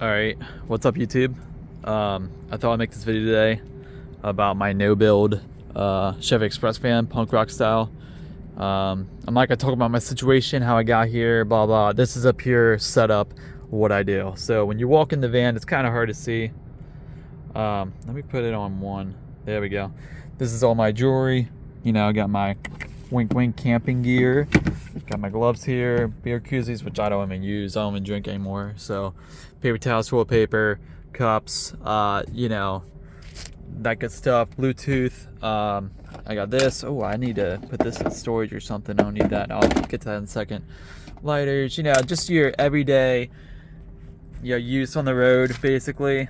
Alright, what's up YouTube? I thought I'd make this video today about my no-build Chevy Express van, punk rock style. I'm not gonna talk about my situation, how I got here, blah blah. This is a pure setup, what I do. So when you walk in the van, it's kind of hard to see. Let me put it on one. There we go. This is all my jewelry. You know, I got my wink wink camping gear. Got my gloves here, beer koozies, which I don't even use. I don't even drink anymore. So, paper towels, toilet paper, cups, you know, that good stuff. Bluetooth. I got this. Oh, I need to put this in storage or something. I don't need that. I'll get to that in a second. Lighters, you know, just your everyday, use on the road, basically.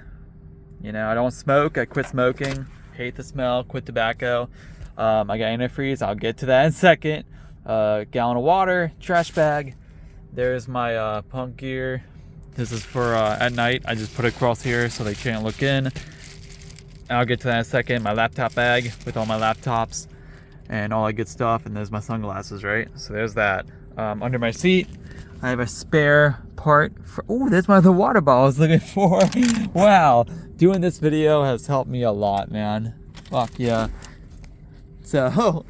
You know, I don't smoke. I quit smoking. Hate the smell. Quit tobacco. I got antifreeze. I'll get to that in a second. Gallon of water, trash bag. There's my punk gear. This is for at night. I just put it across here so they can't look in. I'll get to that in a second. My laptop bag with all my laptops and all that good stuff. And there's my sunglasses, right? So there's that. Under my seat, I have a spare part for. Oh, that's the water bottle I was looking for. Wow, doing this video has helped me a lot, man. Fuck yeah. So,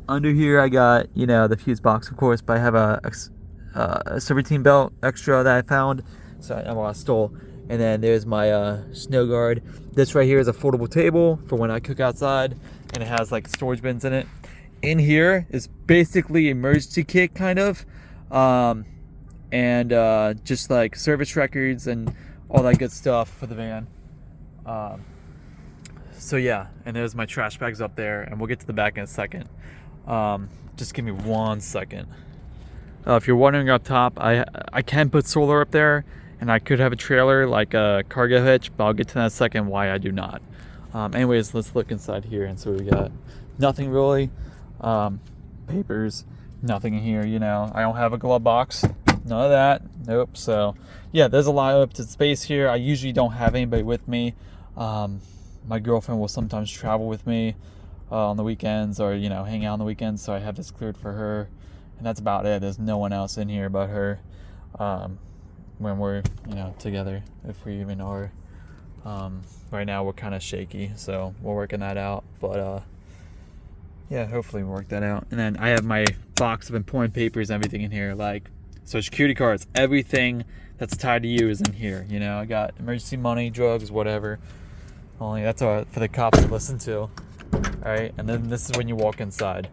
under here I got, you know, the fuse box, of course, but I have a serpentine belt extra that I found, so I stole. And then there's my snow guard. This right here is a foldable table for when I cook outside, and it has like storage bins in it. In here is basically emergency kit kind of, and just like service records and all that good stuff for the van. So yeah, and there's my trash bags up there, and we'll get to the back in a second. Just give me 1 second. If you're wondering up top, I can put solar up there, and I could have a trailer like a cargo hitch, but I'll get to that in a second why I do not. Anyways, let's look inside here and see what we got. Nothing really. Papers, nothing in here, you know. I don't have a glove box, none of that. Nope. So yeah, there's a lot of space here. I usually don't have anybody with me. My girlfriend will sometimes travel with me on the weekends, or you know, hang out on the weekends, so I have this cleared for her, and that's about it. There's no one else in here but her when we're, you know, together, if we even are. Right now we're kind of shaky, so we're working that out, but yeah, hopefully we'll work that out. And then I have my box of important papers, everything in here, like social security cards, everything that's tied to you is in here. You know, I got emergency money, drugs, whatever. Only that's for the cops to listen to. All right, and then this is when you walk inside.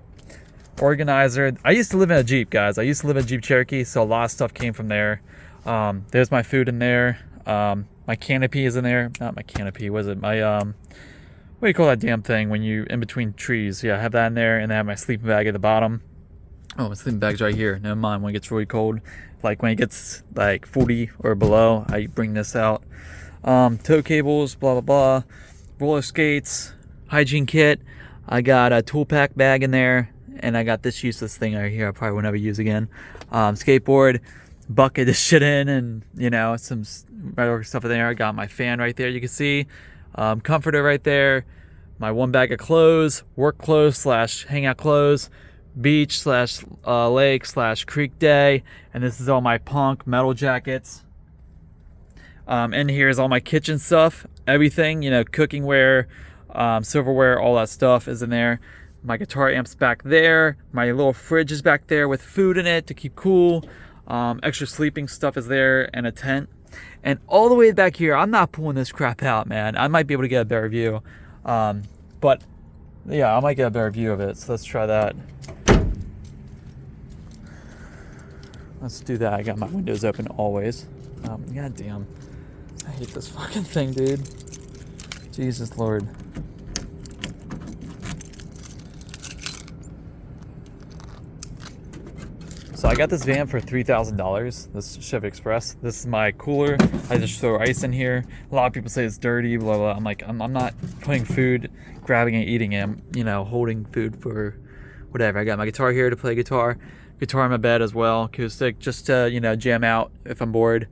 Organizer. I used to live in a Jeep, guys. I used to live in a Jeep Cherokee, so a lot of stuff came from there. There's my food in there. My canopy is in there. Not my canopy. Was it my what do you call that damn thing when you in between trees? Yeah, I have that in there, and I have my sleeping bag at the bottom. Oh, my sleeping bag's right here. Never mind. When it gets really cold, like when it gets like 40 or below, I bring this out. Tow cables, blah blah blah, roller skates, hygiene kit. I got a tool pack bag in there, and I got this useless thing right here I probably will never use again. Skateboard, bucket to shit in, and you know, some regular stuff in there. I got my fan right there, you can see. Comforter right there. My one bag of clothes, work clothes / hangout clothes, beach / lake / creek day, and this is all my punk metal jackets. In here is all my kitchen stuff, everything, you know, cooking ware, silverware, all that stuff is in there. My guitar amp's back there. My little fridge is back there with food in it to keep cool. Extra sleeping stuff is there, and a tent. And all the way back here, I'm not pulling this crap out, man. I might be able to get a better view. But yeah, I might get a better view of it. So let's try that. Let's do that. I got my windows open always. God damn. I hate this fucking thing, dude. Jesus Lord. So I got this van for $3,000, this Chevy Express. This is my cooler. I just throw ice in here. A lot of people say it's dirty, blah, blah. I'm like, I'm not putting food, grabbing and eating it. I'm, you know, holding food for whatever. I got my guitar here to play guitar. Guitar in my bed as well, acoustic, just to, you know, jam out if I'm bored.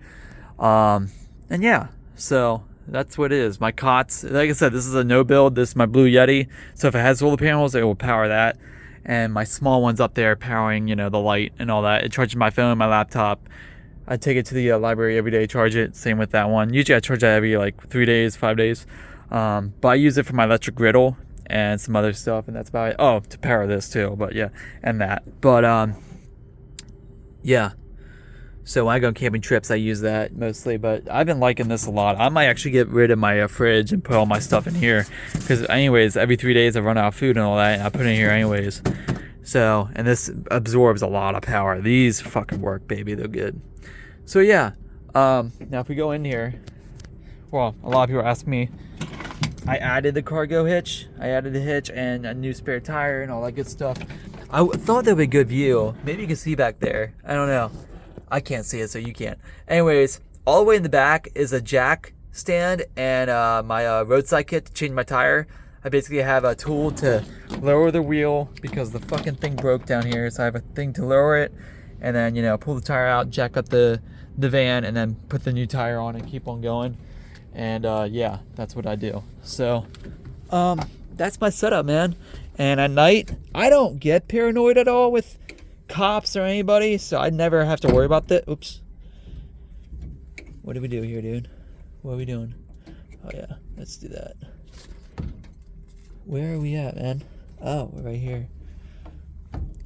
And yeah, so that's what it is. My cots, like I said, this is a no build. This is my Blue Yeti. So if it has solar panels, it will power that. And my small one's up there powering, you know, the light and all that. It charges my phone, my laptop, I take it to the library every day, charge it. Same with that one. Usually I charge that every like 3 days, 5 days. But I use it for my electric griddle and some other stuff, and that's about it. Oh, to power this too, but yeah, and that. But yeah. So when I go on camping trips, I use that mostly. But I've been liking this a lot. I might actually get rid of my fridge and put all my stuff in here, because anyways, every 3 days I run out of food and all that, and I put it in here anyways. So, and this absorbs a lot of power. These fucking work, baby. They're good. So yeah. Now if we go in here, well, a lot of people ask me. I added the cargo hitch. I added the hitch and a new spare tire and all that good stuff. I thought there would be a good view. Maybe you can see back there. I don't know. I can't see it, so you can't. Anyways, all the way in the back is a jack stand and my roadside kit to change my tire. I basically have a tool to lower the wheel because the fucking thing broke down here. So I have a thing to lower it and then, you know, pull the tire out, jack up the van, and then put the new tire on and keep on going. And yeah, that's what I do. So that's my setup, man. And at night, I don't get paranoid at all with cops or anybody, so I never have to worry about that. Oops. What do we do here, dude? What are we doing? Oh yeah, let's do that. Where are we at, man? Oh, we're right here.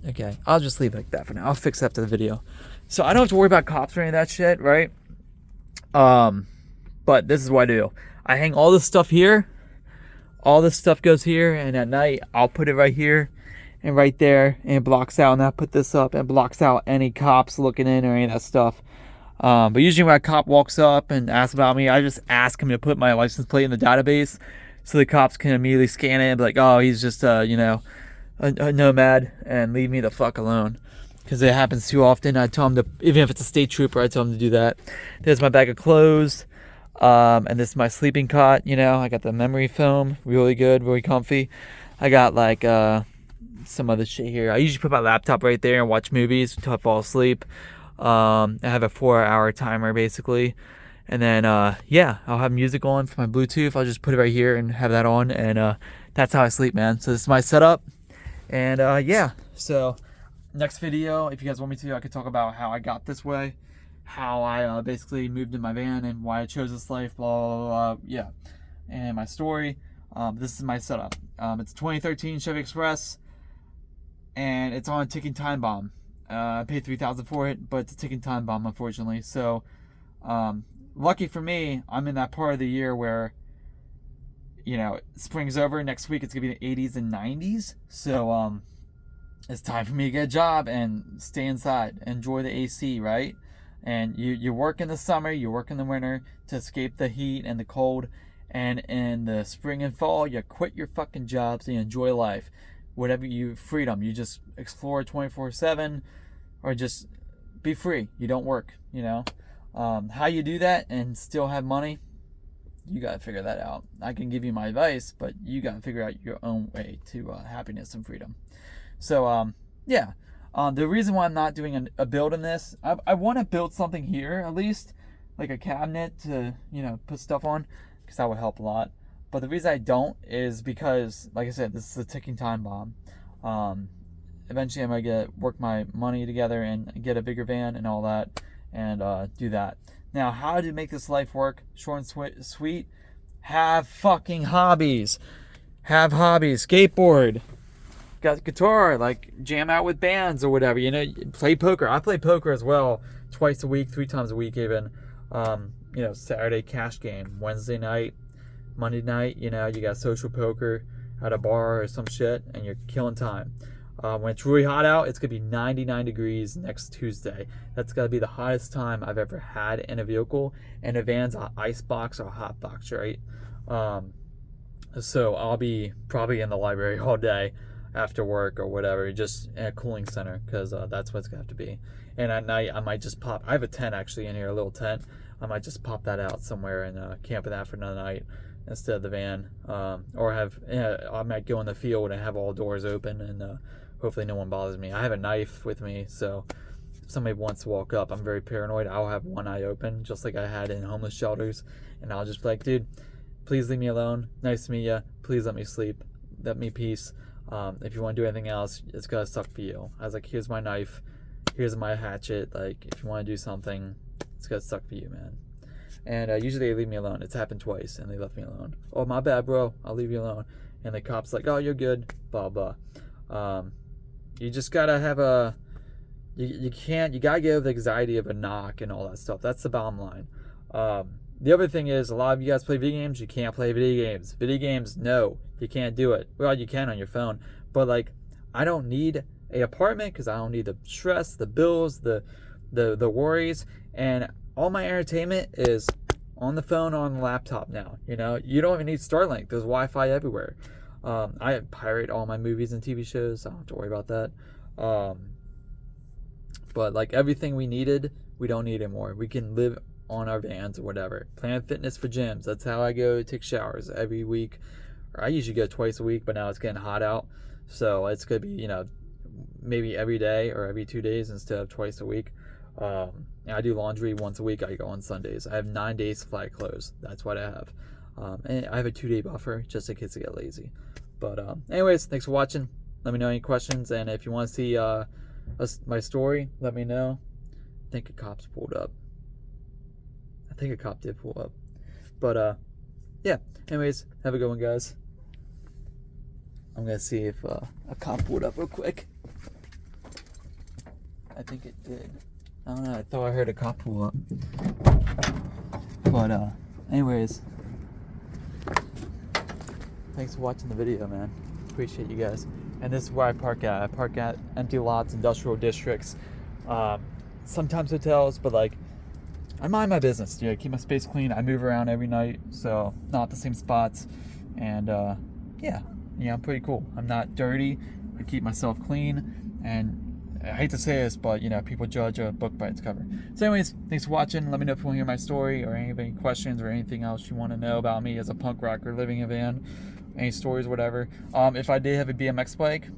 Okay, I'll just leave it like that for now. I'll fix it after the video. So I don't have to worry about cops or any of that shit, right? But this is what I do. I hang all this stuff here. All this stuff goes here, and at night I'll put it right here and right there, and it blocks out. And I put this up and blocks out any cops looking in or any of that stuff. But usually when a cop walks up and asks about me, I just ask him to put my license plate in the database, so the cops can immediately scan it and be like, oh, he's just you know, a nomad, and leave me the fuck alone. Because it happens too often. I tell him to, even if it's a state trooper, I tell him to do that. There's my bag of clothes. And this is my sleeping cot, you know. I got the memory foam, really good, really comfy. I got like some other shit here. I usually put my laptop right there and watch movies until I fall asleep. I have a 4-hour timer basically. And then yeah, I'll have music on for my Bluetooth. I'll just put it right here and have that on, and that's how I sleep, man. So this is my setup. And yeah, so next video, if you guys want me to, I could talk about how I got this way, how I basically moved in my van and why I chose this life, blah, blah, blah, yeah, and my story. This is my setup. It's 2013 Chevy Express, and it's on a ticking time bomb. I paid $3,000 for it, but it's a ticking time bomb, unfortunately. So lucky for me, I'm in that part of the year where, you know, spring's over. Next week it's gonna be the 80s and 90s. So it's time for me to get a job and stay inside, enjoy the AC, right? And you work in the summer, you work in the winter to escape the heat and the cold. And in the spring and fall, you quit your fucking jobs and you enjoy life. Whatever you, freedom. You just explore 24/7, or just be free. You don't work, you know. How you do that and still have money, you got to figure that out. I can give you my advice, but you got to figure out your own way to happiness and freedom. So, yeah. The reason why I'm not doing a build in this, I want to build something here, at least, like a cabinet to, you know, put stuff on, because that would help a lot. But the reason I don't is because, like I said, this is a ticking time bomb. Eventually I'm going to work my money together and get a bigger van and all that, and do that. Now, how to make this life work, short and sweet, have fucking hobbies. Have hobbies. Skateboard. Got guitar, like jam out with bands or whatever, you know. Play poker. I play poker as well, twice a week, 3 times a week even. You know, Saturday cash game, Wednesday night, Monday night, you know, you got social poker at a bar or some shit, and you're killing time. When it's really hot out, it's gonna be 99 degrees next Tuesday. That's gonna be the hottest time I've ever had in a vehicle, and a van's an ice box or a hot box, right? So I'll be probably in the library all day after work or whatever, just in a cooling center, because that's what it's gonna have to be. And at night I might just pop, I have a tent actually in here, a little tent. I might just pop that out somewhere and camp in that for another night instead of the van. Or have, I might go in the field and have all doors open, and hopefully no one bothers me. I have a knife with me, so if somebody wants to walk up, I'm very paranoid. I'll have one eye open, just like I had in homeless shelters, and I'll just be like, dude, please leave me alone. Nice to meet you. Please let me sleep. Let me peace. If you want to do anything else, it's gotta suck for you. I was like, here's my knife, here's my hatchet. Like, if you want to do something, it's gonna suck for you, man. And usually they leave me alone. It's happened twice, and they left me alone. Oh, my bad, bro. I'll leave you alone. And the cop's like, oh, you're good. Blah blah. You just gotta have a. You gotta give the anxiety of a knock and all that stuff. That's the bottom line. The other thing is, a lot of you guys play video games. You can't play video games. Video games, no, you can't do it. Well, you can on your phone, but like, I don't need a apartment because I don't need the stress, the bills, the worries, and all my entertainment is on the phone or on the laptop now. You know, you don't even need Starlink. There's Wi-Fi everywhere. I pirate all my movies and TV shows. So I don't have to worry about that. But like everything we needed, we don't need anymore. We can live on our vans or whatever. Planet Fitness for gyms. That's how I go take showers every week. Or I usually go twice a week, but now it's getting hot out. So it's going to be, you know, maybe every day or every 2 days instead of twice a week. And I do laundry once a week. I go on Sundays. I have 9 days supply of clothes. That's what I have. And I have a 2-day buffer just in case I get lazy. But anyways, thanks for watching. Let me know any questions. And if you want to see my story, let me know. I think a cop's pulled up. I think a cop did pull up. But yeah, anyways, have a good one, guys. I'm gonna see if a cop pulled up real quick. I think it did. I don't know, I thought I heard a cop pull up. But anyways, thanks for watching the video, man. Appreciate you guys. And this is where I park at. I park at empty lots, industrial districts, sometimes hotels, but like, I mind my business, dude. I keep my space clean. I move around every night, so not the same spots. And yeah, I'm pretty cool. I'm not dirty. I keep myself clean. And I hate to say this, but you know, people judge a book by its cover. So anyways, thanks for watching. Let me know if you want to hear my story or any questions or anything else you want to know about me as a punk rocker living in a van. Any stories, whatever. If I did have a BMX bike,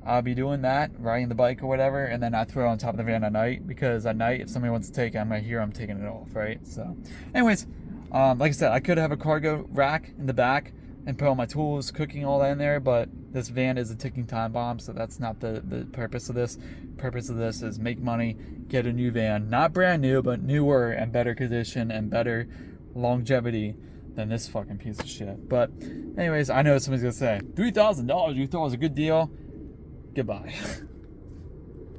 I'll be doing that, riding the bike or whatever, and then I throw it on top of the van at night, because at night, if somebody wants to take it, I'm here, I'm taking it off, right? So, anyways, like I said, I could have a cargo rack in the back and put all my tools, cooking, all that in there, but this van is a ticking time bomb, so that's not the purpose of this. The purpose of this is make money, get a new van, not brand new, but newer and better condition and better longevity than this fucking piece of shit. But anyways, I know somebody's gonna say, $3,000, you thought it was a good deal? Goodbye.